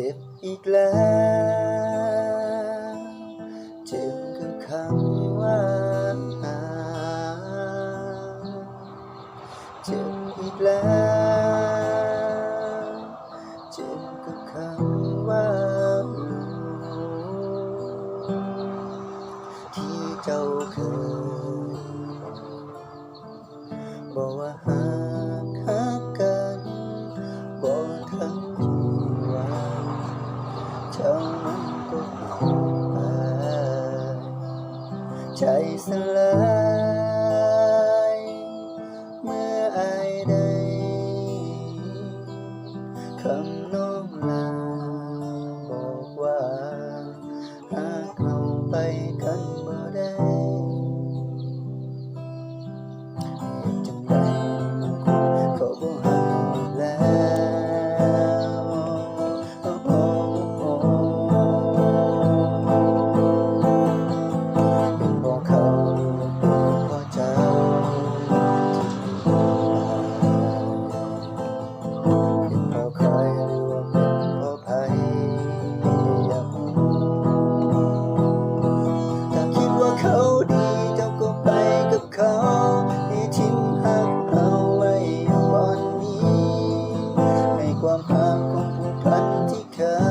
จ็บอีกแล้วเจ็บกับคำว่าเจ็บอีกแล้วเจ็บกับคำว่าที่เจ้าเคยบอกว่าหักกันบอกทั้งที่ว่าเจ้ามันก็ไปใจสลายเมื่ออายได้คำน้องลาบอกว่าหากเอาไปกันบ่ได้จังใดมันเขาบ่หักแล้วเป็นเพราะเขาเพราะเจ้าเป็นเพราะใครหรือว่าเป็นเพราะไผอยากรู้ถ้าคิดว่าเขาดีเจ้าก็ไปกับเขาให้ทิ้งหักเอาไว้อยู่วันนี้ให้ความหักของผูกพันที่เคย